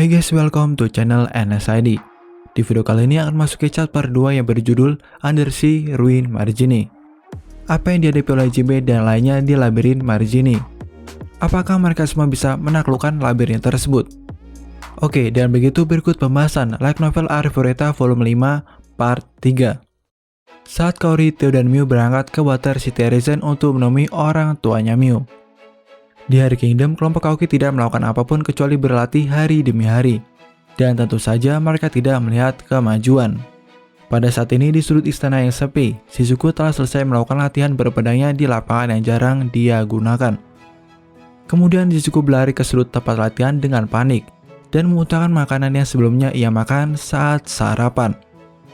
Hai guys, welcome to channel NSID. Di video kali ini akan masuk ke chapter 2 yang berjudul Undersea Ruin Margini. Apa yang dihadapi oleh JB dan lainnya di labirin Margini? Apakah mereka semua bisa menaklukkan labirin tersebut? Oke, dan begitu berikut pembahasan light novel Arifureta volume 5 part 3. Saat Kaori, Theo, dan Miu berangkat ke Water City Arisen untuk menemui orang tuanya Miu. Di hari Kingdom, kelompok Aoki tidak melakukan apapun kecuali berlatih hari demi hari. Dan tentu saja mereka tidak melihat kemajuan. Pada saat ini di sudut istana yang sepi, Shizuku telah selesai melakukan latihan berpedangnya di lapangan yang jarang dia gunakan. Kemudian Shizuku berlari ke sudut tempat latihan dengan panik dan memuntahkan makanan yang sebelumnya ia makan saat sarapan.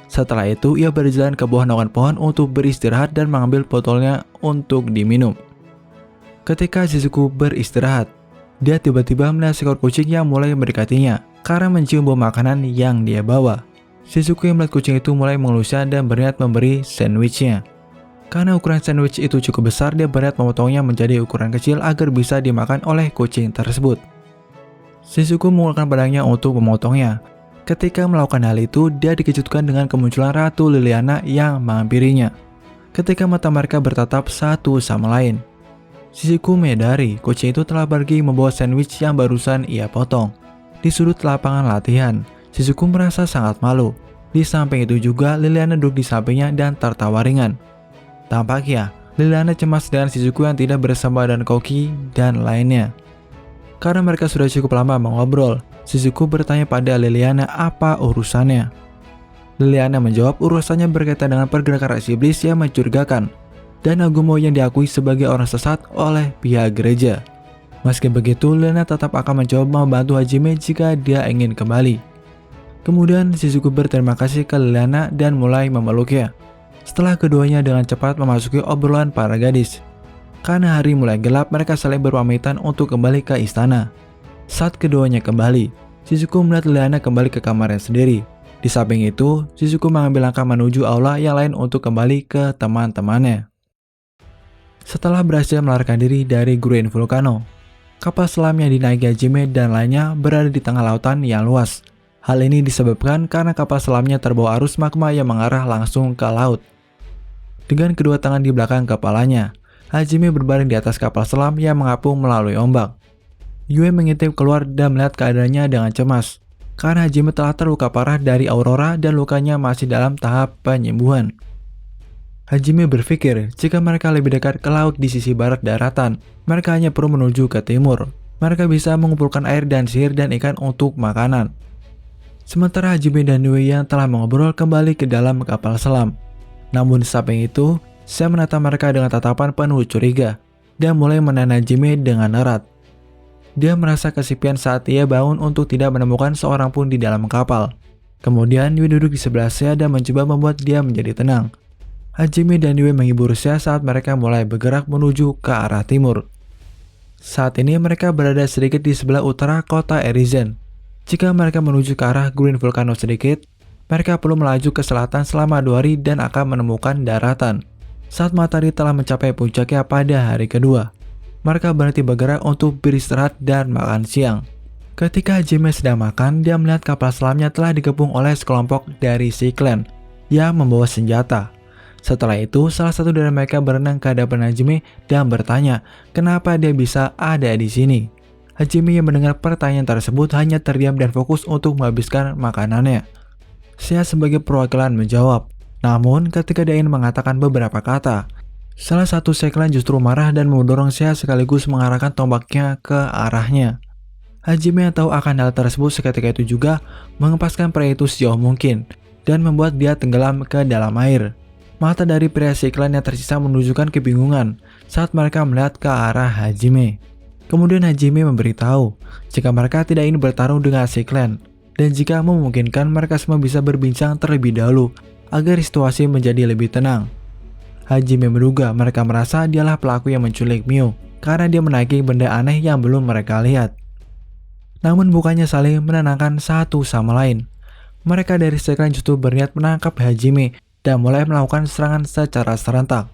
Setelah itu, ia berjalan ke bawah naungan pohon untuk beristirahat dan mengambil botolnya untuk diminum. Ketika Shizuku beristirahat, dia tiba-tiba melihat seekor kucing yang mulai mendekatinya karena mencium bau makanan yang dia bawa. Shizuku yang melihat kucing itu mulai mengelusnya dan berniat memberi sandwichnya. Karena ukuran sandwich itu cukup besar, dia berniat memotongnya menjadi ukuran kecil agar bisa dimakan oleh kucing tersebut. Shizuku menggunakan pedangnya untuk memotongnya. Ketika melakukan hal itu, dia dikejutkan dengan kemunculan Ratu Liliana yang menghampirinya. Ketika mata mereka bertatap satu sama lain, Shizuku menyadari kucing itu telah pergi membawa sandwich yang barusan ia potong. Di sudut lapangan latihan, Shizuku merasa sangat malu. Di samping itu juga, Liliana duduk di sampingnya dan tertawa ringan. Tampaknya, Liliana cemas dengan Shizuku yang tidak bersama dan Koki dan lainnya. Karena mereka sudah cukup lama mengobrol, Shizuku bertanya pada Liliana apa urusannya. Liliana menjawab urusannya berkaitan dengan pergerakan ras iblis yang mencurigakan dan Nagumo yang diakui sebagai orang sesat oleh pihak gereja. Meski begitu, Liliana tetap akan mencoba membantu Hajime jika dia ingin kembali. Kemudian Shizuku berterima kasih ke Liliana dan mulai memeluknya. Setelah keduanya dengan cepat memasuki obrolan para gadis. Karena hari mulai gelap, mereka saling berpamitan untuk kembali ke istana. Saat keduanya kembali, Shizuku melihat Liliana kembali ke kamarnya sendiri. Di samping itu, Shizuku mengambil langkah menuju aula yang lain untuk kembali ke teman-temannya. Setelah berhasil melarikan diri dari Gruin Vulcano, kapal selam yang dinaiki Hajime dan lainnya berada di tengah lautan yang luas. Hal ini disebabkan karena kapal selamnya terbawa arus magma yang mengarah langsung ke laut. Dengan kedua tangan di belakang kepalanya, Hajime berbaring di atas kapal selam yang mengapung melalui ombak. Yue mengintip keluar dan melihat keadaannya dengan cemas, karena Hajime telah terluka parah dari Aurora dan lukanya masih dalam tahap penyembuhan. Hajime berpikir jika mereka lebih dekat ke laut di sisi barat daratan, mereka hanya perlu menuju ke timur. Mereka bisa mengumpulkan air dan sihir dan ikan untuk makanan. Sementara Hajime dan Yue yang telah mengobrol kembali ke dalam kapal selam. Namun di samping itu, saya menatap mereka dengan tatapan penuh curiga dan mulai menahan Hajime dengan erat. Dia merasa kesepian saat ia bangun untuk tidak menemukan seorang pun di dalam kapal. Kemudian Yue duduk di sebelah saya dan mencoba membuat dia menjadi tenang. Hajime dan Yue menghibur saya saat mereka mulai bergerak menuju ke arah timur. Saat ini mereka berada sedikit di sebelah utara kota Arisen. Jika mereka menuju ke arah Gruin Vulcano sedikit, mereka perlu melaju ke selatan selama 2 hari dan akan menemukan daratan. Saat matahari telah mencapai puncaknya pada hari kedua, mereka berhenti bergerak untuk beristirahat dan makan siang. Ketika Hajime sedang makan, dia melihat kapal selamnya telah dikepung oleh sekelompok dari Sea-Clan yang membawa senjata. Setelah itu, salah satu dari mereka berenang ke hadapan Hajime dan bertanya kenapa dia bisa ada di sini. Hajime yang mendengar pertanyaan tersebut hanya terdiam dan fokus untuk menghabiskan makanannya. Saya sebagai perwakilan menjawab. Namun, ketika dia ingin mengatakan beberapa kata, salah satu Sea-Clan justru marah dan mendorong saya sekaligus mengarahkan tombaknya ke arahnya. Hajime yang tahu akan hal tersebut seketika itu juga mengempaskan pria itu sejauh mungkin dan membuat dia tenggelam ke dalam air. Mata dari pria Sea-Clan yang tersisa menunjukkan kebingungan saat mereka melihat ke arah Hajime. Kemudian Hajime memberitahu jika mereka tidak ingin bertarung dengan Sea-Clan dan jika memungkinkan mereka semua bisa berbincang terlebih dahulu agar situasi menjadi lebih tenang. Hajime menduga mereka merasa dialah pelaku yang menculik Miu karena dia menaiki benda aneh yang belum mereka lihat. Namun bukannya saling menenangkan satu sama lain. Mereka dari Sea-Clan justru berniat menangkap Hajime dan mulai melakukan serangan secara serentak.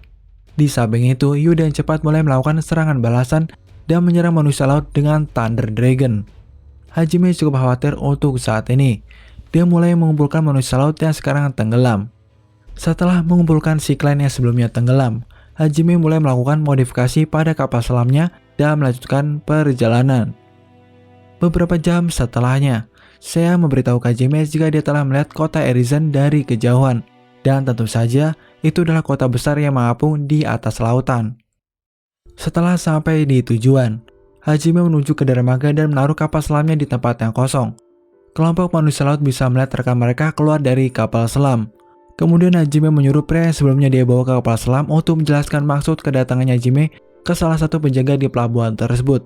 Di samping itu, Yu dengan cepat mulai melakukan serangan balasan dan menyerang manusia laut dengan Thunder Dragon. Hajime cukup khawatir untuk saat ini. Dia mulai mengumpulkan manusia laut yang sekarang tenggelam. Setelah mengumpulkan si Klein yang sebelumnya tenggelam, Hajime mulai melakukan modifikasi pada kapal selamnya dan melanjutkan perjalanan. Beberapa jam setelahnya, Seiya memberitahu Hajime jika dia telah melihat kota Erizen dari kejauhan, dan tentu saja itu adalah kota besar yang mengapung di atas lautan. Setelah sampai di tujuan, Hajime menuju ke dermaga dan menaruh kapal selamnya di tempat yang kosong. Kelompok manusia laut bisa melihat rekan mereka keluar dari kapal selam. Kemudian Hajime menyuruh pria yang sebelumnya dia bawa ke kapal selam untuk menjelaskan maksud kedatangannya Hajime ke salah satu penjaga di pelabuhan tersebut.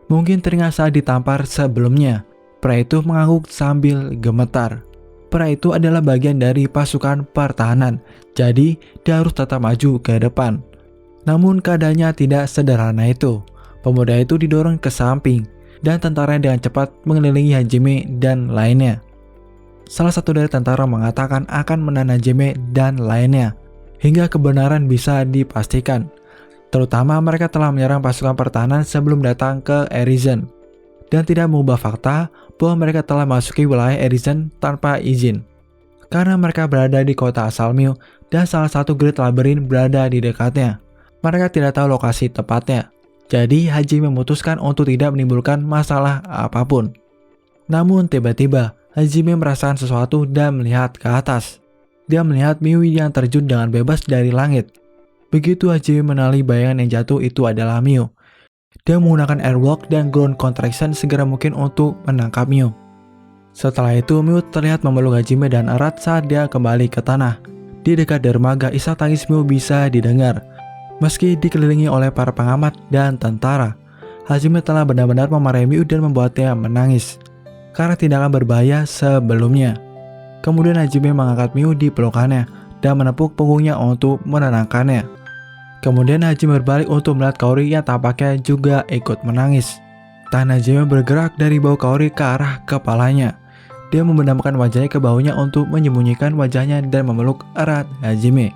Mungkin teringat saat ditampar sebelumnya, pria itu mengangguk sambil gemetar. Pria itu adalah bagian dari pasukan pertahanan, jadi dia harus tetap maju ke depan. Namun keadaannya tidak sederhana itu. Pemuda itu didorong ke samping, dan tentaranya dengan cepat mengelilingi Hajime dan lainnya. Salah satu dari tentara mengatakan akan menahan Hajime dan lainnya, hingga kebenaran bisa dipastikan. Terutama mereka telah menyerang pasukan pertahanan sebelum datang ke Erizen, dan tidak mengubah fakta bahwa mereka telah masuki wilayah Erizen tanpa izin. Karena mereka berada di kota asal Miu, dan salah satu Great Labyrinth berada di dekatnya. Mereka tidak tahu lokasi tepatnya. Jadi Hajime memutuskan untuk tidak menimbulkan masalah apapun. Namun tiba-tiba Hajime merasakan sesuatu dan melihat ke atas. Dia melihat Miu yang terjun dengan bebas dari langit. Begitu Hajime mengenali bayangan yang jatuh itu adalah Miu. Dia menggunakan airwalk dan ground contraction segera mungkin untuk menangkap Miu. Setelah itu Miu terlihat memeluk Hajime dan erat saat dia kembali ke tanah. Di dekat dermaga isak tangis Miu bisa didengar. Meski dikelilingi oleh para pengamat dan tentara, Hajime telah benar-benar memarahi Miu dan membuatnya menangis karena tindakan berbahaya sebelumnya. Kemudian Hajime mengangkat Miu di pelukannya dan menepuk punggungnya untuk menenangkannya. Kemudian Hajime berbalik untuk melihat Kaori yang tampaknya juga ikut menangis. Tangan Hajime bergerak dari bau Kaori ke arah kepalanya. Dia membenamkan wajahnya ke bahunya untuk menyembunyikan wajahnya dan memeluk erat Hajime.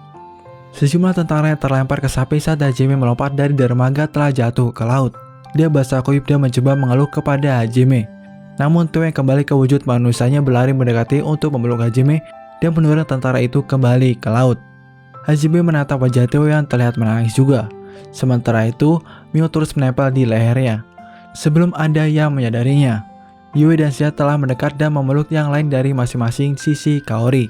Sejumlah tentara yang terlempar ke sapi saat Hajime melompat dari dermaga telah jatuh ke laut. Dia basah kuyup dan mencoba mengeluh kepada Hajime. Namun Teo yang kembali ke wujud manusianya berlari mendekati untuk memeluk Hajime dan mendorong tentara itu kembali ke laut. Hajime menatap wajah Teo yang terlihat menangis juga. Sementara itu, Miu terus menempel di lehernya. Sebelum ada yang menyadarinya, Yue dan Seiya telah mendekat dan memeluk yang lain dari masing-masing sisi Kaori.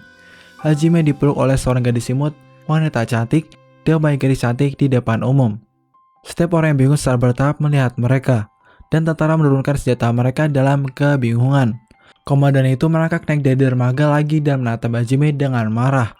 Hajime dipeluk oleh seorang gadis imut, wanita cantik, dan banyak gadis cantik di depan umum. Setiap orang yang bingung secara bertahap melihat mereka, dan tentara menurunkan senjata mereka dalam kebingungan. Komandan itu merangkak naik dari dermaga lagi dan menatap Hajime dengan marah.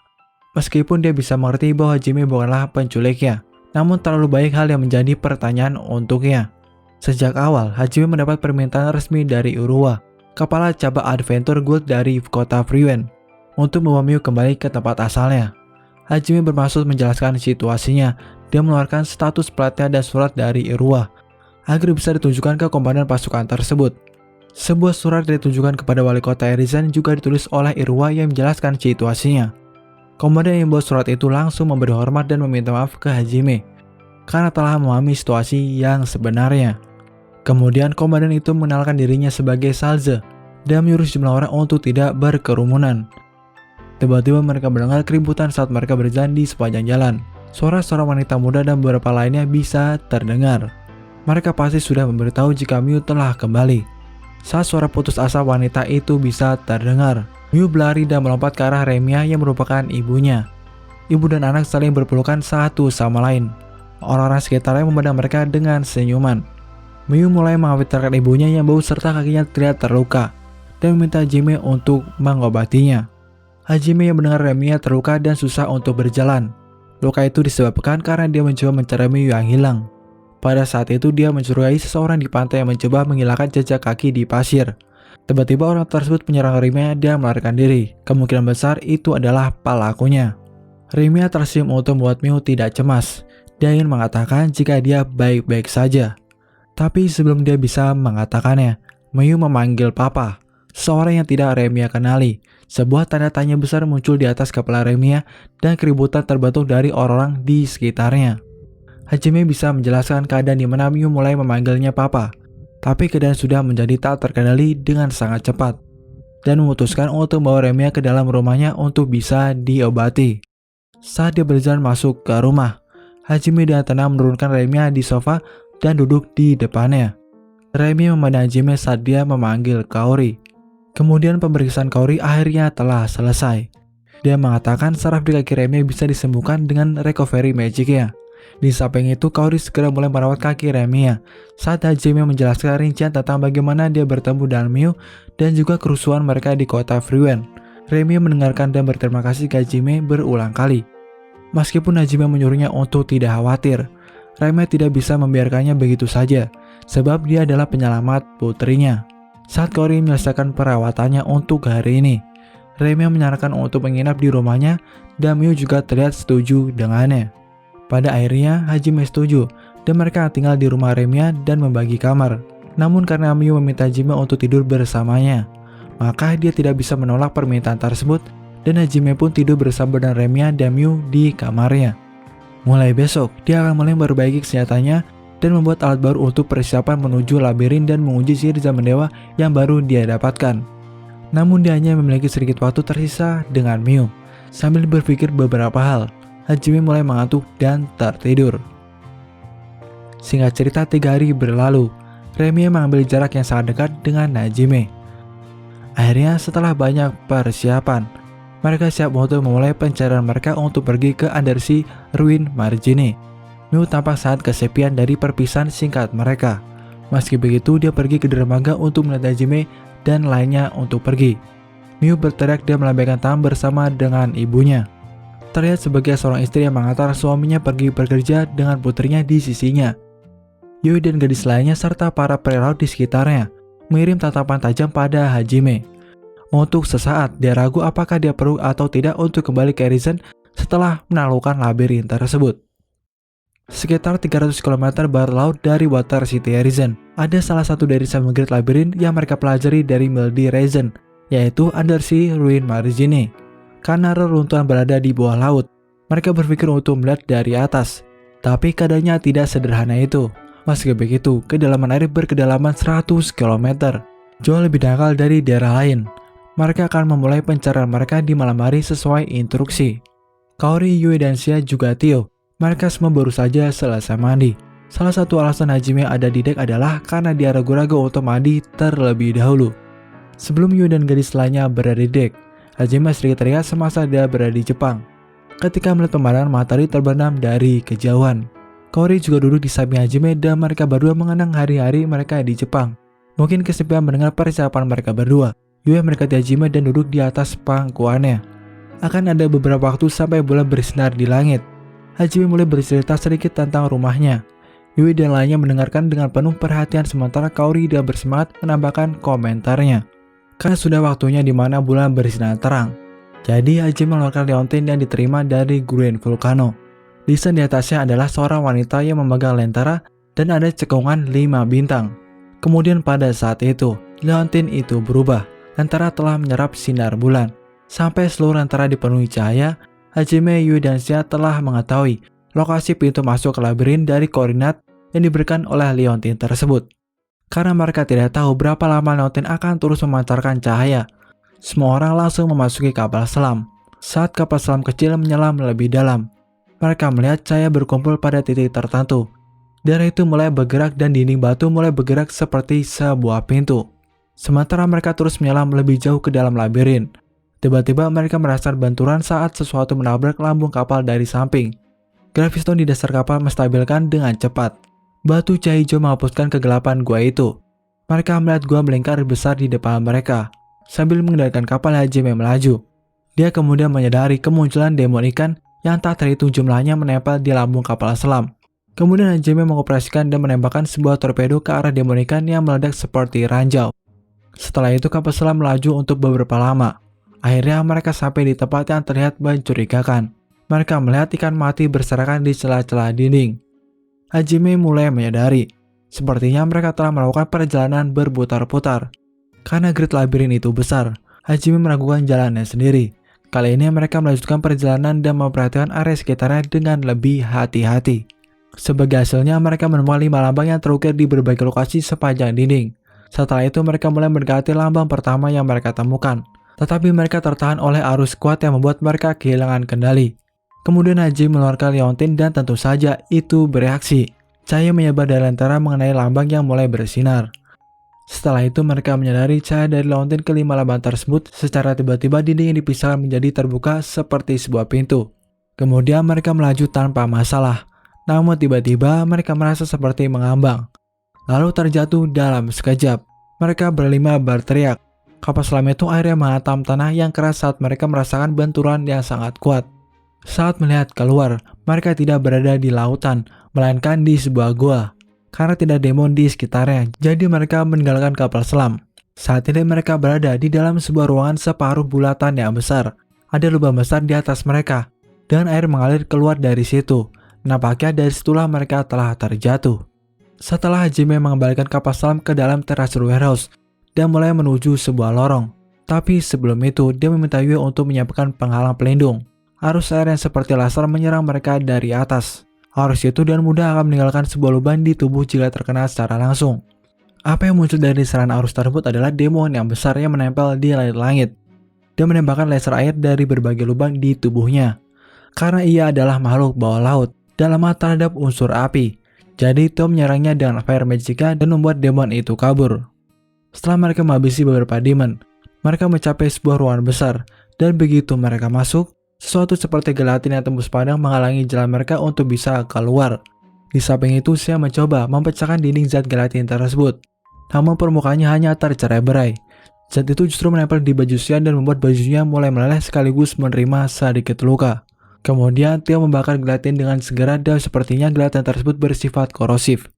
Meskipun dia bisa mengerti bahwa Hajime bukanlah penculiknya, namun terlalu banyak hal yang menjadi pertanyaan untuknya. Sejak awal, Hajime mendapat permintaan resmi dari Uruwa, kepala cabang Adventure Guild dari kota Friwen, untuk membawa Miu kembali ke tempat asalnya. Hajime bermaksud menjelaskan situasinya dan mengeluarkan status pelatih dan surat dari Uruwa agar bisa ditunjukkan ke komandan pasukan tersebut. Sebuah surat ditujukan kepada wali kota Erizen juga ditulis oleh Uruwa yang menjelaskan situasinya. Komandan yang membawa surat itu langsung memberi hormat dan meminta maaf ke Hajime karena telah memahami situasi yang sebenarnya. Kemudian komandan itu mengenalkan dirinya sebagai Salze dan menyuruh sejumlah orang untuk tidak berkerumunan. Tiba-tiba mereka mendengar keributan saat mereka berjalan di sepanjang jalan. Suara seorang wanita muda dan beberapa lainnya bisa terdengar. Mereka pasti sudah memberitahu jika Miu telah kembali. Saat suara putus asa wanita itu bisa terdengar, Miu berlari dan melompat ke arah Remia yang merupakan ibunya. Ibu dan anak saling berpelukan satu sama lain. Orang-orang sekitarnya memandang mereka dengan senyuman. Miu mulai mengkhawatirkan ibunya yang bau serta kakinya terlihat terluka dan meminta Hajime untuk mengobatinya. Hajime yang mendengar Remia terluka dan susah untuk berjalan. Luka itu disebabkan karena dia mencoba mencari Miu yang hilang. Pada saat itu dia mencurigai seseorang di pantai yang mencoba menghilangkan jejak kaki di pasir. Tiba-tiba orang tersebut menyerang Remia dan melarikan diri. Kemungkinan besar itu adalah pelakunya. Remia tersenyum untuk membuat Miu tidak cemas. Dia ingin mengatakan jika dia baik-baik saja. Tapi sebelum dia bisa mengatakannya, Miu memanggil Papa, seorang yang tidak Remia kenali. Sebuah tanda tanya besar muncul di atas kepala Remia dan keributan terbentuk dari orang-orang di sekitarnya. Hajime bisa menjelaskan keadaan di mana Miu mulai memanggilnya Papa. Tapi keadaan sudah menjadi tak terkendali dengan sangat cepat dan memutuskan untuk membawa Remia ke dalam rumahnya untuk bisa diobati. Saat dia berjalan masuk ke rumah, Hajime dengan tenang menurunkan Remia di sofa dan duduk di depannya. Remi memandang Hajime saat dia memanggil Kaori. Kemudian pemeriksaan Kaori akhirnya telah selesai. Dia mengatakan saraf di kaki Remi bisa disembuhkan dengan recovery magic-nya. Di samping itu, Kaori segera mulai merawat kaki Remi saat Hajime menjelaskan rincian tentang bagaimana dia bertemu dengan Miu dan juga kerusuhan mereka di kota Friwen. Remi mendengarkan dan berterima kasih ke Hajime berulang kali. Meskipun Hajime menyuruhnya untuk tidak khawatir, Remi tidak bisa membiarkannya begitu saja, sebab dia adalah penyelamat putrinya. Saat Kaori menyelesaikan perawatannya untuk hari ini, Remi menyarankan untuk menginap di rumahnya dan Miu juga terlihat setuju dengannya. Pada akhirnya, Hajime setuju dan mereka tinggal di rumah Remia dan membagi kamar. Namun karena Miu meminta Hajime untuk tidur bersamanya, maka dia tidak bisa menolak permintaan tersebut dan Hajime pun tidur bersama dengan Remia dan Miu di kamarnya. Mulai besok, dia akan mulai memperbaiki senjatanya dan membuat alat baru untuk persiapan menuju labirin dan menguji sihir zaman dewa yang baru dia dapatkan. Namun dia hanya memiliki sedikit waktu tersisa dengan Miu. Sambil berpikir beberapa hal, Hajime mulai mengantuk dan tertidur. Singkat cerita, 3 hari berlalu. Remi mengambil jarak yang sangat dekat dengan Hajime. Akhirnya setelah banyak persiapan, mereka siap untuk memulai pencarian mereka untuk pergi ke Undersea Ruin Margine. Miu tampak sangat kesepian dari perpisahan singkat mereka. Meski begitu, dia pergi ke dermaga untuk melihat Hajime dan lainnya untuk pergi. Miu berteriak dan melambaikan tangan bersama dengan ibunya. Terlihat sebagai seorang istri yang mengantar suaminya pergi bekerja dengan putrinya di sisinya. Yui dan gadis lainnya serta para peri laut di sekitarnya mengirim tatapan tajam pada Hajime. Untuk sesaat, dia ragu apakah dia perlu atau tidak untuk kembali ke Arisen setelah menaklukkan labirin tersebut. Sekitar 300 km barat laut dari Water City Arisen, ada salah satu dari 7 Great Labyrinth yang mereka pelajari dari Mildy Region, yaitu Undersea Ruin Margine. Karena reruntuhan berada di bawah laut, mereka berpikir untuk melihat dari atas. Tapi keadaannya tidak sederhana itu. Meski begitu, kedalaman air berkedalaman 100 km, jauh lebih dangkal dari daerah lain. Mereka akan memulai pencarian mereka di malam hari sesuai instruksi. Kaori, Yui, dan Shia juga Tio, mereka semua baru saja selesai mandi. Salah satu alasan Hajime ada di dek adalah karena dia ragu-ragu untuk mandi terlebih dahulu. Sebelum Yui dan gadis lainnya berada di dek, Hajime sedikit teriak semasa dia berada di Jepang. Ketika melihat pemandangan matahari terbenam dari kejauhan, Kaori juga duduk di samping Hajime dan mereka berdua mengenang hari-hari mereka di Jepang. Mungkin kesepian mendengar persiapan mereka berdua. Yui mendekati Hajime dan duduk di atas pangkuannya. Akan ada beberapa waktu sampai bulan bersinar di langit. Hajime mulai bercerita sedikit tentang rumahnya. Yui dan lainnya mendengarkan dengan penuh perhatian sementara Kaori dia bersemangat menambahkan komentarnya. Karena sudah waktunya di mana bulan bersinar terang. Jadi Hajime mengeluarkan leontin yang diterima dari Green Volcano. Desain di atasnya adalah seorang wanita yang memegang lentera dan ada cekungan 5 bintang. Kemudian pada saat itu, leontin itu berubah. Lentera telah menyerap sinar bulan. Sampai seluruh lentera dipenuhi cahaya, Hajime, Yui, dan Shia telah mengetahui lokasi pintu masuk ke labirin dari koordinat yang diberikan oleh leontin tersebut. Karena mereka tidak tahu berapa lama leontin akan terus memancarkan cahaya, semua orang langsung memasuki kapal selam. Saat kapal selam kecil menyelam lebih dalam, mereka melihat cahaya berkumpul pada titik tertentu. Daerah itu mulai bergerak dan dinding batu mulai bergerak seperti sebuah pintu. Sementara mereka terus menyelam lebih jauh ke dalam labirin. Tiba-tiba mereka merasakan benturan saat sesuatu menabrak lambung kapal dari samping. Graviton di dasar kapal menstabilkan dengan cepat. Batu cahaya hijau menghapuskan kegelapan gua itu. Mereka melihat gua melingkar besar di depan mereka. Sambil mengendalikan kapal, Hajime melaju. Dia kemudian menyadari kemunculan demon ikan yang tak terhitung jumlahnya menempel di lambung kapal selam. Kemudian Hajime mengoperasikan dan menembakkan sebuah torpedo ke arah demon ikan yang meledak seperti ranjau. Setelah itu kapal selam melaju untuk beberapa lama. Akhirnya mereka sampai di tempat yang terlihat mencurigakan. Mereka melihat ikan mati berserakan di celah-celah dinding. Hajime mulai menyadari, sepertinya mereka telah melakukan perjalanan berputar-putar. Karena Great Labyrinth itu besar, Hajime meragukan jalannya sendiri. Kali ini mereka melanjutkan perjalanan dan memperhatikan area sekitarnya dengan lebih hati-hati. Sebagai hasilnya, mereka menemukan 5 lambang yang terukir di berbagai lokasi sepanjang dinding. Setelah itu, mereka mulai mendekati lambang pertama yang mereka temukan. Tetapi mereka tertahan oleh arus kuat yang membuat mereka kehilangan kendali. Kemudian Haji mengeluarkan liontin dan tentu saja itu bereaksi. Cahaya menyebar dari lentera mengenai lambang yang mulai bersinar. Setelah itu mereka menyadari cahaya dari liontin ke 5 lambang tersebut. Secara tiba-tiba dinding yang dipisahkan menjadi terbuka seperti sebuah pintu. Kemudian mereka melaju tanpa masalah. Namun tiba-tiba mereka merasa seperti mengambang. Lalu terjatuh dalam sekejap. Mereka berlima berteriak. Kapal selam itu akhirnya menghantam tanah yang keras saat mereka merasakan benturan yang sangat kuat. Saat melihat keluar, mereka tidak berada di lautan, melainkan di sebuah gua. Karena tidak demon di sekitarnya, jadi mereka meninggalkan kapal selam. Saat ini mereka berada di dalam sebuah ruangan separuh bulatan yang besar. Ada lubang besar di atas mereka, dan air mengalir keluar dari situ. Nampaknya dari situlah mereka telah terjatuh. Setelah Hajime mengembalikan kapal selam ke dalam Terasur Warehouse dan mulai menuju sebuah lorong. Tapi sebelum itu, dia meminta Yue untuk menyiapkan penghalang pelindung. Arus air yang seperti laser menyerang mereka dari atas. Arus itu dengan mudah akan meninggalkan sebuah lubang di tubuh jika terkena secara langsung. Apa yang muncul dari serangan arus tersebut adalah demon yang besar yang menempel di langit-langit. Dia menembakkan laser air dari berbagai lubang di tubuhnya. Karena ia adalah makhluk bawah laut dan lemah terhadap unsur api. Jadi Tom menyerangnya dengan Fire Magicka dan membuat demon itu kabur. Setelah mereka menghabisi beberapa demon, mereka mencapai sebuah ruangan besar. Dan begitu mereka masuk, sesuatu seperti gelatin yang tembus padang menghalangi jalan mereka untuk bisa keluar. Di samping itu, saya mencoba memecahkan dinding zat gelatin tersebut. Namun permukaannya hanya tercerai-berai. Zat itu justru menempel di baju Xian dan membuat bajunya mulai meleleh sekaligus menerima sedikit luka. Kemudian Tio membakar gelatin dengan segera dan sepertinya gelatin tersebut bersifat korosif.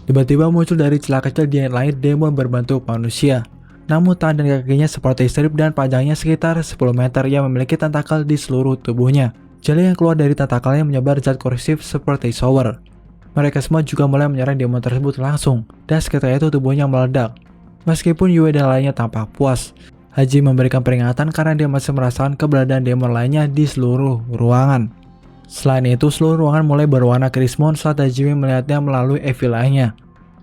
Tiba-tiba muncul dari celah kecil di langit demon berbentuk manusia. Namun tangan dan kakinya seperti strip dan panjangnya sekitar 10 meter yang memiliki tentakel di seluruh tubuhnya. Jeli yang keluar dari tentakelnya menyebar zat korosif seperti shower. Mereka semua juga mulai menyerang demon tersebut langsung, dan seketika itu tubuhnya meledak. Meskipun Yue dan lainnya tampak puas, Haji memberikan peringatan karena dia masih merasakan keberadaan demon lainnya di seluruh ruangan. Selain itu, seluruh ruangan mulai berwarna krismon saat Hajime melihatnya melalui evil eye-nya.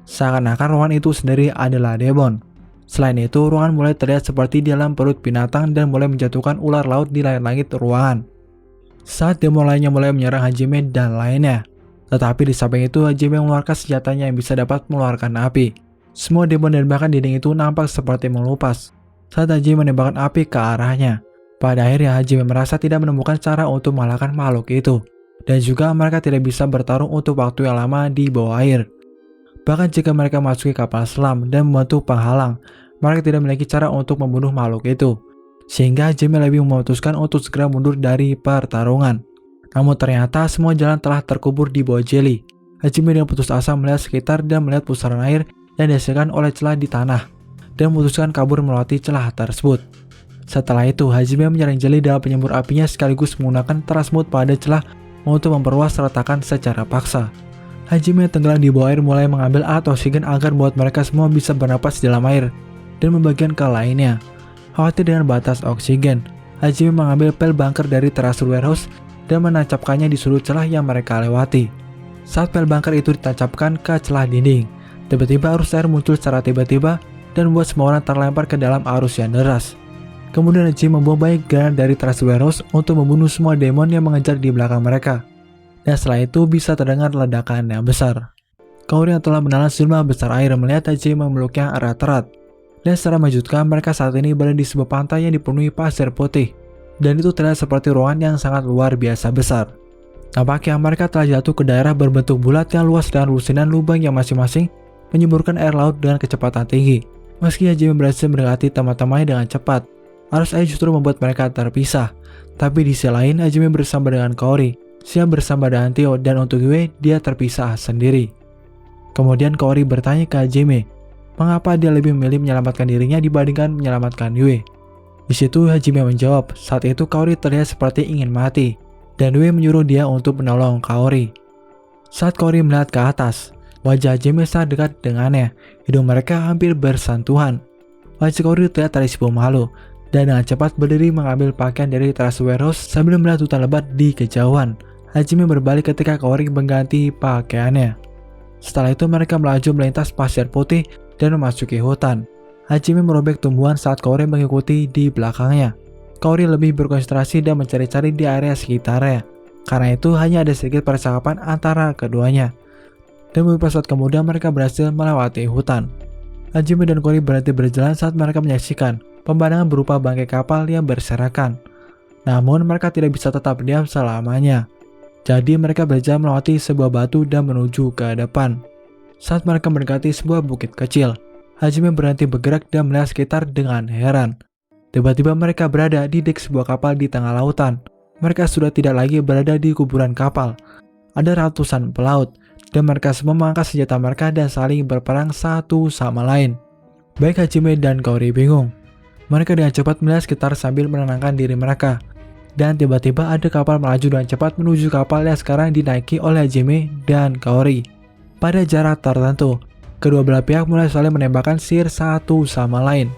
Seakan-akan ruangan itu sendiri adalah demon. Selain itu, ruangan mulai terlihat seperti di dalam perut binatang dan mulai menjatuhkan ular laut di langit-langit ruangan. Saat demon lainnya mulai menyerang Hajime dan lainnya. Tetapi di samping itu, Hajime mengeluarkan senjatanya yang bisa dapat mengeluarkan api. Semua demon dan bahkan dinding itu nampak seperti mengelupas saat Hajime menembakkan api ke arahnya. Pada akhirnya Hajime merasa tidak menemukan cara untuk mengalahkan makhluk itu. Dan juga mereka tidak bisa bertarung untuk waktu yang lama di bawah air. Bahkan jika mereka memasuki kapal selam dan membantu penghalang, mereka tidak memiliki cara untuk membunuh makhluk itu. Sehingga Hajime lebih memutuskan untuk segera mundur dari pertarungan. Namun ternyata semua jalan telah terkubur di bawah Jelly. Hajime dengan putus asa melihat sekitar dan melihat pusaran air yang dihasilkan oleh celah di tanah, dan memutuskan kabur melewati celah tersebut. Setelah itu, Hajime menyerang Jelly dalam penyembur apinya sekaligus menggunakan transmute pada celah untuk memperluas retakan secara paksa. Hajime tenggelam di bawah air mulai mengambil alat oksigen agar membuat mereka semua bisa bernapas di dalam air dan membagikan ke lainnya. Khawatir dengan batas oksigen, Hajime mengambil pel bunker dari Terasur Warehouse dan menancapkannya di sudut celah yang mereka lewati. Saat pel bunker itu ditancapkan ke celah dinding, tiba-tiba arus air muncul secara tiba-tiba dan membuat semua orang terlempar ke dalam arus yang deras. Kemudian Hajime membuang banyak granat dari Terasur Warehouse untuk membunuh semua demon yang mengejar di belakang mereka. Dan setelah itu bisa terdengar ledakan yang besar. Kaori yang telah menelan sejumlah besar air melihat Hajime memeluknya erat-erat. Dan secara mengejutkan mereka saat ini berada di sebuah pantai yang dipenuhi pasir putih. Dan itu terlihat seperti ruangan yang sangat luar biasa besar. Nampaknya mereka telah jatuh ke daerah berbentuk bulat yang luas dengan lusinan lubang yang masing-masing menyemburkan air laut dengan kecepatan tinggi. Meski Hajime berhasil mendekati teman-temannya dengan cepat, arus air justru membuat mereka terpisah. Tapi di sisi lain, Hajime bersama dengan Kaori, Xian bersama dengan Tio, dan untuk Yue, dia terpisah sendiri. Kemudian Kaori bertanya ke Hajime, mengapa dia lebih memilih menyelamatkan dirinya dibandingkan menyelamatkan Yue. Di situ Hajime menjawab, saat itu Kaori terlihat seperti ingin mati, dan Yue menyuruh dia untuk menolong Kaori. Saat Kaori melihat ke atas, wajah Hajime sangat dekat dengannya, hidung mereka hampir bersentuhan. Wajah Kaori terlihat terisi malu, dan dengan cepat berdiri mengambil pakaian dari Terasur Warehouse sambil melihat hutan lebat di kejauhan. Hajime berbalik ketika Kaori mengganti pakaiannya. Setelah itu mereka melaju melintas pasir putih dan memasuki hutan. Hajime merobek tumbuhan saat Kaori mengikuti di belakangnya. Kaori lebih berkonsentrasi dan mencari-cari di area sekitarnya. Karena itu hanya ada sedikit percakapan antara keduanya. Dan beberapa saat kemudian mereka berhasil melewati hutan. Hajime dan Kaori berhenti berjalan saat mereka menyaksikan pemandangan berupa bangkai kapal yang berserakan. Namun mereka tidak bisa tetap diam selamanya. Jadi mereka berjalan melewati sebuah batu dan menuju ke depan. Saat mereka mendekati sebuah bukit kecil, Hajime berhenti bergerak dan melihat sekitar dengan heran. Tiba-tiba mereka berada di dek sebuah kapal di tengah lautan. Mereka sudah tidak lagi berada di kuburan kapal. Ada ratusan pelaut, dan mereka semua mengangkat senjata mereka dan saling berperang satu sama lain. Baik Hajime dan Kaori bingung. Mereka dengan cepat melihat sekitar sambil menenangkan diri mereka. Dan tiba-tiba ada kapal melaju dengan cepat menuju kapal yang sekarang dinaiki oleh Hajime dan Kaori. Pada jarak tertentu, kedua belah pihak mulai saling menembakkan sihir satu sama lain.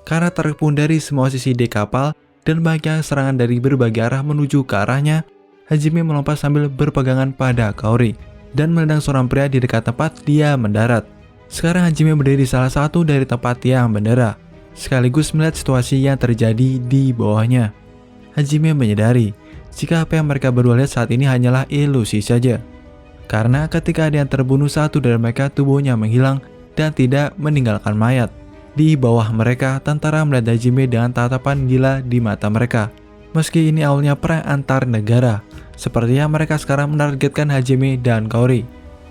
Karena terkepung dari semua sisi dek kapal dan banyak serangan dari berbagai arah menuju ke arahnya, Hajime melompat sambil berpegangan pada Kaori dan menendang seorang pria di dekat tempat dia mendarat. Sekarang Hajime berdiri di salah satu dari tempat yang mendera, sekaligus melihat situasi yang terjadi di bawahnya. Hajime menyadari jika apa yang mereka berdua lihat saat ini hanyalah ilusi saja. Karena ketika ada yang terbunuh, satu dari mereka tubuhnya menghilang dan tidak meninggalkan mayat. Di bawah mereka, tentara melihat Hajime dengan tatapan gila di mata mereka. Meski ini awalnya perang antar negara, sepertinya mereka sekarang menargetkan Hajime dan Kaori.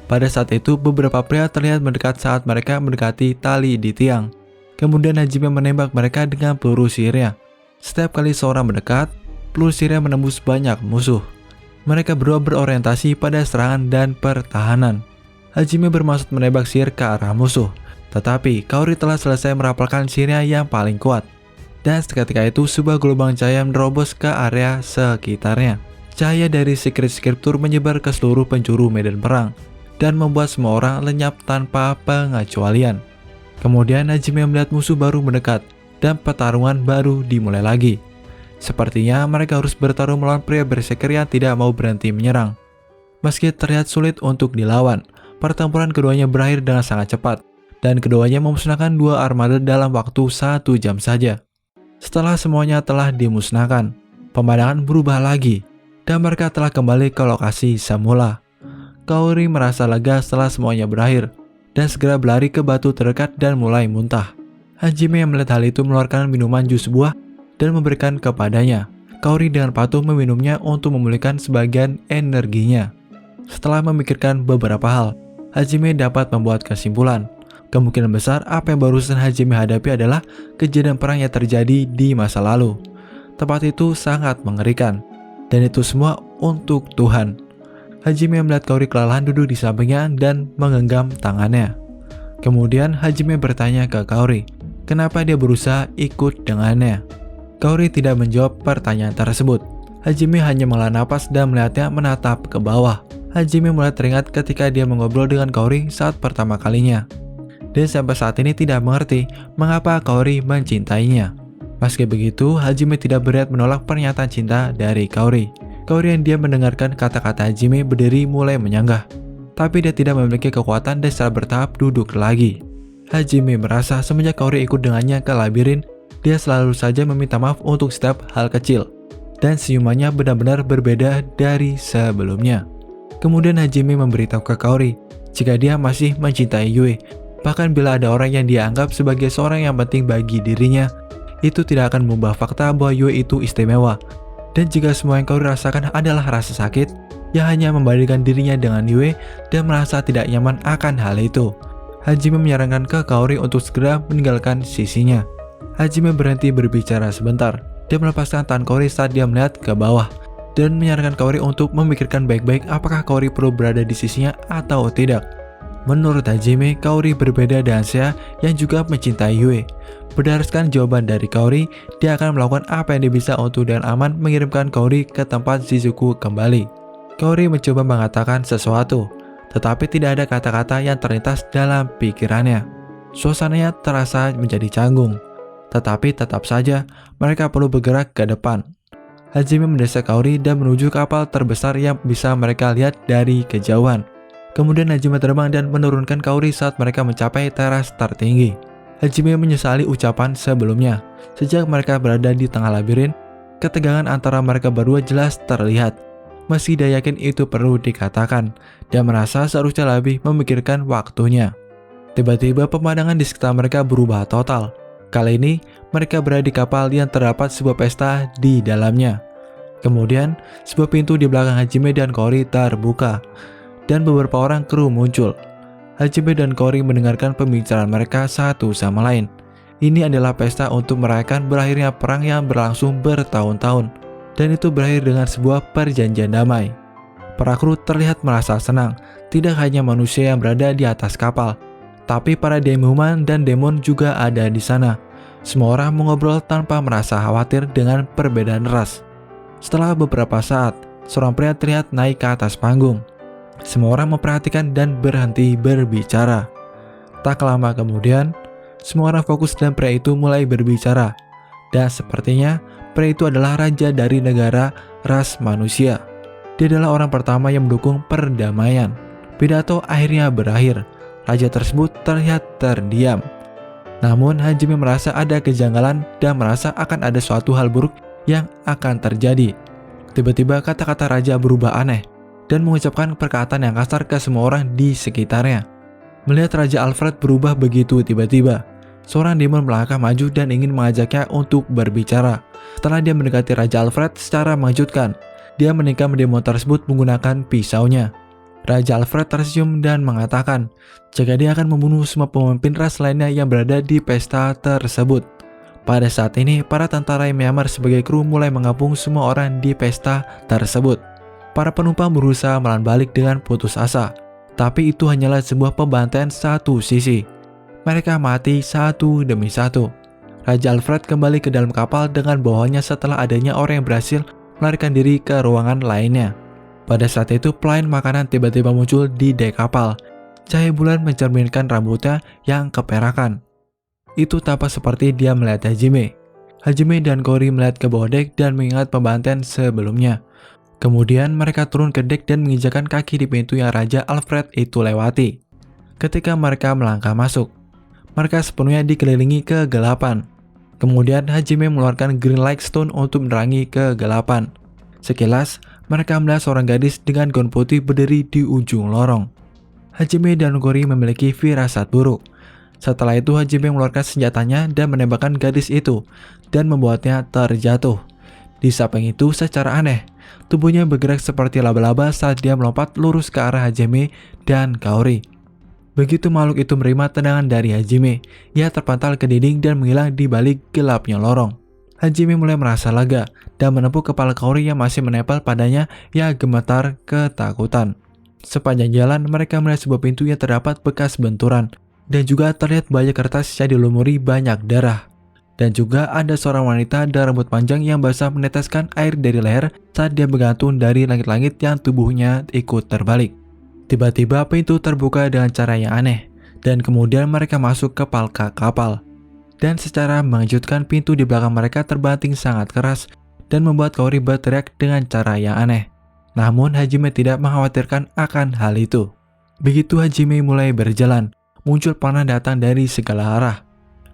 Pada saat itu, beberapa pria terlihat mendekat saat mereka mendekati tali di tiang. Kemudian Hajime menembak mereka dengan peluru sihirnya. Setiap kali seorang mendekat, peluru sihirnya menembus banyak musuh. Mereka berdua berorientasi pada serangan dan pertahanan. Hajime bermaksud menembak sihir ke arah musuh. Tetapi Kaori telah selesai merapalkan sihirnya yang paling kuat. Dan seketika itu sebuah gelombang cahaya menerobos ke area sekitarnya. Cahaya dari Secret Scripture menyebar ke seluruh penjuru medan perang dan membuat semua orang lenyap tanpa pengecualian. Kemudian Hajime melihat musuh baru mendekat dan pertarungan baru dimulai lagi. Sepertinya mereka harus bertarung melawan pria berseker yang tidak mau berhenti menyerang. Meski terlihat sulit untuk dilawan, pertempuran keduanya berakhir dengan sangat cepat. Dan keduanya memusnahkan dua armada dalam waktu 1 jam saja. Setelah semuanya telah dimusnahkan, pemandangan berubah lagi, dan mereka telah kembali ke lokasi semula. Kaori merasa lega setelah semuanya berakhir, dan segera berlari ke batu terdekat dan mulai muntah. Hajime yang melihat hal itu mengeluarkan minuman jus buah dan memberikan kepadanya. Kaori dengan patuh meminumnya untuk memulihkan sebagian energinya. Setelah memikirkan beberapa hal, Hajime dapat membuat kesimpulan. Kemungkinan besar apa yang barusan Hajime hadapi adalah kejadian perang yang terjadi di masa lalu. Tempat itu sangat mengerikan, dan itu semua untuk Tuhan. Hajime melihat Kaori kelelahan duduk di sampingnya dan menggenggam tangannya. Kemudian Hajime bertanya ke Kaori, kenapa dia berusaha ikut dengannya. Kaori tidak menjawab pertanyaan tersebut. Hajime hanya menghela napas dan melihatnya menatap ke bawah. Hajime mulai teringat ketika dia mengobrol dengan Kaori saat pertama kalinya. Dan sampai saat ini tidak mengerti mengapa Kaori mencintainya. Meski begitu, Hajime tidak berniat menolak pernyataan cinta dari Kaori. Kaori yang dia mendengarkan kata-kata Hajime berdiri mulai menyanggah. Tapi dia tidak memiliki kekuatan dan secara bertahap duduk lagi. Hajime merasa semenjak Kaori ikut dengannya ke labirin, dia selalu saja meminta maaf untuk setiap hal kecil. Dan senyumannya benar-benar berbeda dari sebelumnya. Kemudian Hajime memberitahu ke Kaori jika dia masih mencintai Yue. Bahkan bila ada orang yang dia anggap sebagai seorang yang penting bagi dirinya, itu tidak akan mengubah fakta bahwa Yue itu istimewa. Dan jika semua yang Kaori rasakan adalah rasa sakit, ia hanya membandingkan dirinya dengan Yue dan merasa tidak nyaman akan hal itu. Hajime menyarankan ke Kaori untuk segera meninggalkan sisinya. Hajime berhenti berbicara sebentar. Dia melepaskan tangan Kaori saat dia melihat ke bawah dan menyarankan Kaori untuk memikirkan baik-baik apakah Kaori perlu berada di sisinya atau tidak. Menurut Hajime, Kaori berbeda dengan Seiya yang juga mencintai Yue. Berdasarkan jawaban dari Kaori, dia akan melakukan apa yang dia bisa untuk dengan aman mengirimkan Kaori ke tempat Shizuku kembali. Kaori mencoba mengatakan sesuatu, tetapi tidak ada kata-kata yang terlintas dalam pikirannya. Suasananya terasa menjadi canggung, tetapi tetap saja mereka perlu bergerak ke depan. Hajime mendesak Kaori dan menuju kapal terbesar yang bisa mereka lihat dari kejauhan. Kemudian Hajime terbang dan menurunkan Kaori saat mereka mencapai teras tertinggi. Hajime menyesali ucapan sebelumnya. Sejak mereka berada di tengah labirin, ketegangan antara mereka berdua jelas terlihat. Meski dia yakin itu perlu dikatakan, dia merasa seharusnya lebih memikirkan waktunya. Tiba-tiba pemandangan di sekitar mereka berubah total. Kali ini, mereka berada di kapal yang terdapat sebuah pesta di dalamnya. Kemudian, sebuah pintu di belakang Hajime dan Kaori terbuka, dan beberapa orang kru muncul. Hajime dan Kaori mendengarkan pembicaraan mereka satu sama lain. Ini adalah pesta untuk merayakan berakhirnya perang yang berlangsung bertahun-tahun, dan itu berakhir dengan sebuah perjanjian damai. Para kru terlihat merasa senang, tidak hanya manusia yang berada di atas kapal, tapi para demi-human dan demon juga ada di sana. Semua orang mengobrol tanpa merasa khawatir dengan perbedaan ras. Setelah beberapa saat, seorang pria terlihat naik ke atas panggung. Semua orang memperhatikan dan berhenti berbicara. Tak lama kemudian, semua orang fokus dan pria itu mulai berbicara. Dan sepertinya, pria itu adalah raja dari negara ras manusia. Dia adalah orang pertama yang mendukung perdamaian. Pidato akhirnya berakhir. Raja tersebut terlihat terdiam. Namun Hajime merasa ada kejanggalan dan merasa akan ada suatu hal buruk yang akan terjadi. Tiba-tiba kata-kata raja berubah aneh dan mengucapkan perkataan yang kasar ke semua orang di sekitarnya. Melihat Raja Alfred berubah begitu tiba-tiba, seorang demon melangkah maju dan ingin mengajaknya untuk berbicara. Setelah dia mendekati Raja Alfred secara mengejutkan, dia menikam demon tersebut menggunakan pisaunya. Raja Alfred tersenyum dan mengatakan jika dia akan membunuh semua pemimpin ras lainnya yang berada di pesta tersebut. Pada saat ini, para tentara yang menyamar sebagai kru mulai mengepung semua orang di pesta tersebut. Para penumpang berusaha melawan balik dengan putus asa, tapi itu hanyalah sebuah pembantaian satu sisi. Mereka mati satu demi satu. Raja Alfred kembali ke dalam kapal dengan bawahannya setelah adanya orang yang berhasil melarikan diri ke ruangan lainnya. Pada saat itu, pelayan makanan tiba-tiba muncul di dek kapal. Cahaya bulan mencerminkan rambutnya yang keperakan. Itu tampak seperti dia melihat Hajime. Hajime dan Kaori melihat ke bawah dek dan mengingat pembantaian sebelumnya. Kemudian mereka turun ke dek dan menginjakan kaki di pintu yang Raja Alfred itu lewati. Ketika mereka melangkah masuk, mereka sepenuhnya dikelilingi kegelapan. Kemudian Hajime mengeluarkan green light stone untuk menerangi kegelapan. Sekilas, mereka melihat seorang gadis dengan gaun putih berdiri di ujung lorong. Hajime dan Kaori memiliki firasat buruk. Setelah itu Hajime mengeluarkan senjatanya dan menembakkan gadis itu dan membuatnya terjatuh. Di samping itu, secara aneh, tubuhnya bergerak seperti laba-laba saat dia melompat lurus ke arah Hajime dan Kaori. Begitu makhluk itu menerima tendangan dari Hajime, ia terpantal ke dinding dan menghilang di balik gelapnya lorong. Hajime mulai merasa lega dan menepuk kepala Kaori yang masih menempel padanya yang gemetar ketakutan. Sepanjang jalan, mereka melihat sebuah pintu yang terdapat bekas benturan, dan juga terlihat banyak kertas yang dilumuri banyak darah. Dan juga ada seorang wanita dengan rambut panjang yang basah meneteskan air dari leher saat dia bergantung dari langit-langit yang tubuhnya ikut terbalik. Tiba-tiba pintu terbuka dengan cara yang aneh, dan kemudian mereka masuk ke palka kapal. Dan secara mengejutkan, pintu di belakang mereka terbanting sangat keras dan membuat Kaori berteriak dengan cara yang aneh. Namun Hajime tidak mengkhawatirkan akan hal itu. Begitu Hajime mulai berjalan, muncul panah datang dari segala arah.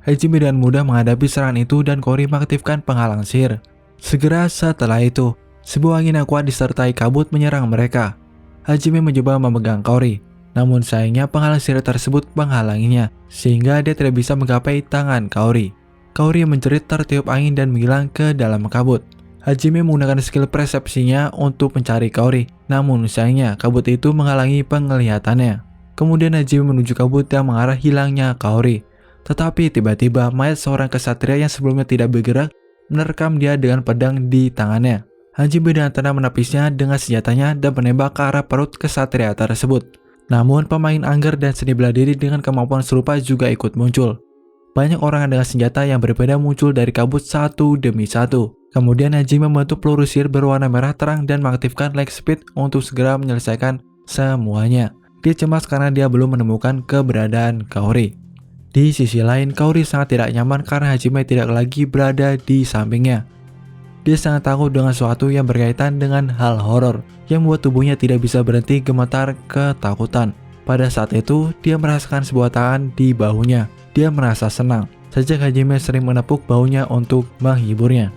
Hajime dengan mudah menghadapi serangan itu dan Kaori mengaktifkan penghalang sihir. Segera setelah itu, sebuah angin yang kuat disertai kabut menyerang mereka. Hajime mencoba memegang Kaori, namun sayangnya penghalang sihir tersebut menghalanginya, sehingga dia tidak bisa menggapai tangan Kaori. Kaori menjerit tertiup angin dan menghilang ke dalam kabut. Hajime menggunakan skill persepsinya untuk mencari Kaori, namun sayangnya kabut itu menghalangi penglihatannya. Kemudian Hajime menuju kabut yang mengarah hilangnya Kaori. Tetapi tiba-tiba mayat seorang kesatria yang sebelumnya tidak bergerak menerkam dia dengan pedang di tangannya. Hajime dengan tenang menepisnya dengan senjatanya dan menembak ke arah perut kesatria tersebut. Namun pemain angger dan seni bela diri dengan kemampuan serupa juga ikut muncul. Banyak orang dengan senjata yang berbeda muncul dari kabut satu demi satu. Kemudian Hajime membentuk peluru sihir berwarna merah terang dan mengaktifkan light speed untuk segera menyelesaikan semuanya. Dia cemas karena dia belum menemukan keberadaan Kaori. Di sisi lain, Kaori sangat tidak nyaman karena Hajime tidak lagi berada di sampingnya. Dia sangat takut dengan sesuatu yang berkaitan dengan hal horor yang membuat tubuhnya tidak bisa berhenti gemetar ketakutan. Pada saat itu, dia merasakan sebuah tangan di bahunya. Dia merasa senang. Sejak Hajime sering menepuk bahunya untuk menghiburnya.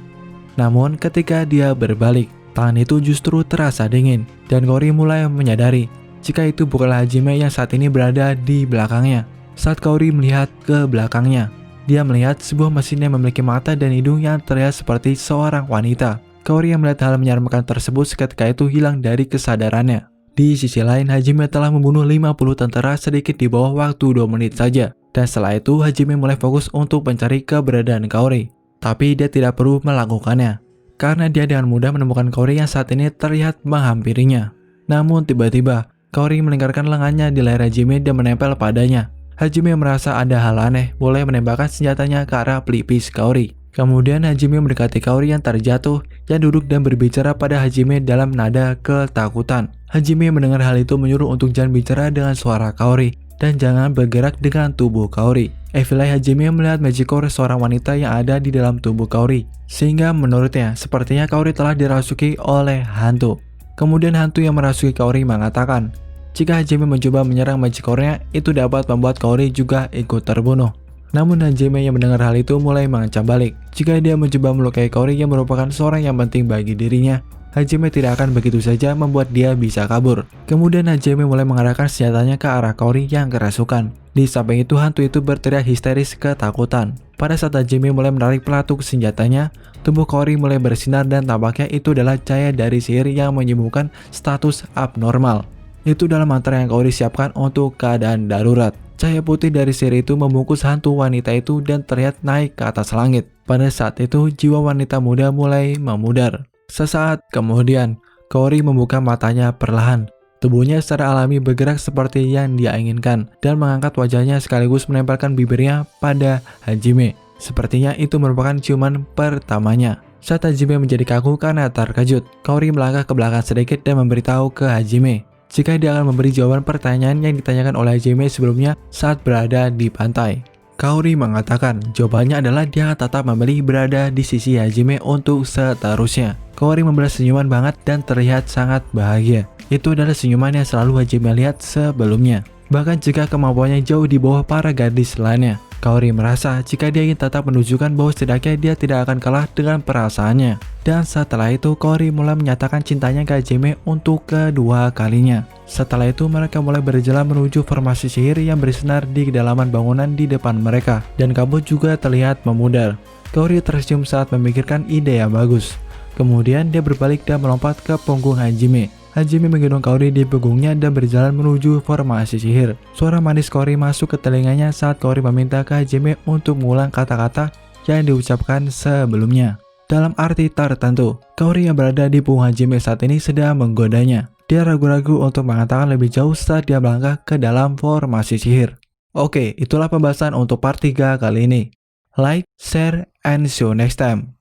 Namun ketika dia berbalik, tangan itu justru terasa dingin. Dan Kaori mulai menyadari jika itu bukanlah Hajime yang saat ini berada di belakangnya. Saat Kaori melihat ke belakangnya, dia melihat sebuah mesin yang memiliki mata dan hidung yang terlihat seperti seorang wanita. Kaori yang melihat hal menyeramkan tersebut seketika itu hilang dari kesadarannya. Di sisi lain, Hajime telah membunuh 50 tentara sedikit di bawah waktu 2 menit saja. Dan setelah itu, Hajime mulai fokus untuk mencari keberadaan Kaori. Tapi dia tidak perlu melakukannya, karena dia dengan mudah menemukan Kaori yang saat ini terlihat menghampirinya. Namun tiba-tiba, Kaori melingkarkan lengannya di leher Hajime dan menempel padanya. Hajime merasa ada hal aneh, mulai menembakkan senjatanya ke arah pelipis Kaori. Kemudian Hajime mendekati Kaori yang terjatuh, yang duduk dan berbicara pada Hajime dalam nada ketakutan. Hajime mendengar hal itu menyuruh untuk jangan bicara dengan suara Kaori, dan jangan bergerak dengan tubuh Kaori. Evilai Hajime melihat Magicore, seorang wanita yang ada di dalam tubuh Kaori, sehingga menurutnya sepertinya Kaori telah dirasuki oleh hantu. Kemudian hantu yang merasuki Kaori mengatakan, jika Hajime mencoba menyerang Magicore-nya, itu dapat membuat Kaori juga ikut terbunuh. Namun Hajime yang mendengar hal itu mulai mengancam balik. Jika dia mencoba melukai Kaori yang merupakan seorang yang penting bagi dirinya, Hajime tidak akan begitu saja membuat dia bisa kabur. Kemudian Hajime mulai mengarahkan senjatanya ke arah Kaori yang kerasukan. Di samping itu, hantu itu berteriak histeris ketakutan. Pada saat Hajime mulai menarik pelatuk senjatanya, tubuh Kaori mulai bersinar dan tampaknya itu adalah cahaya dari sihir yang menyembuhkan status abnormal. Itu dalam mantra yang Kaori siapkan untuk keadaan darurat. Cahaya putih dari sihir itu membungkus hantu wanita itu dan terlihat naik ke atas langit. Pada saat itu, jiwa wanita muda mulai memudar. Sesaat kemudian, Kaori membuka matanya perlahan. Tubuhnya secara alami bergerak seperti yang dia inginkan dan mengangkat wajahnya sekaligus menempelkan bibirnya pada Hajime. Sepertinya itu merupakan ciuman pertamanya. Saat Hajime menjadi kaku karena terkejut, Kaori melangkah ke belakang sedikit dan memberitahu ke Hajime jika dia akan memberi jawaban pertanyaan yang ditanyakan oleh Hajime sebelumnya saat berada di pantai. Kaori mengatakan jawabannya adalah dia tetap memilih berada di sisi Hajime untuk seterusnya. Kaori membalas senyuman banget dan terlihat sangat bahagia. Itu adalah senyuman yang selalu Hajime lihat sebelumnya. Bahkan jika kemampuannya jauh di bawah para gadis lainnya. Kaori merasa jika dia ingin tetap menunjukkan bahwa setidaknya dia tidak akan kalah dengan perasaannya. Dan setelah itu Kaori mulai menyatakan cintanya ke Hajime untuk kedua kalinya. Setelah itu mereka mulai berjalan menuju formasi sihir yang bersinar di kedalaman bangunan di depan mereka. Dan kabut juga terlihat memudar. Kaori tersenyum saat memikirkan ide yang bagus. Kemudian dia berbalik dan melompat ke punggung Hajime. Hajime menggendong Kaori di punggungnya dan berjalan menuju formasi sihir. Suara manis Kaori masuk ke telinganya saat Kaori meminta ke Hajime untuk mengulang kata-kata yang diucapkan sebelumnya. Dalam arti tertentu, Kaori yang berada di punggung Hajime saat ini sedang menggodanya. Dia ragu-ragu untuk mengatakan lebih jauh saat dia melangkah ke dalam formasi sihir. Oke, itulah pembahasan untuk part 3 kali ini. Like, share, and see you next time.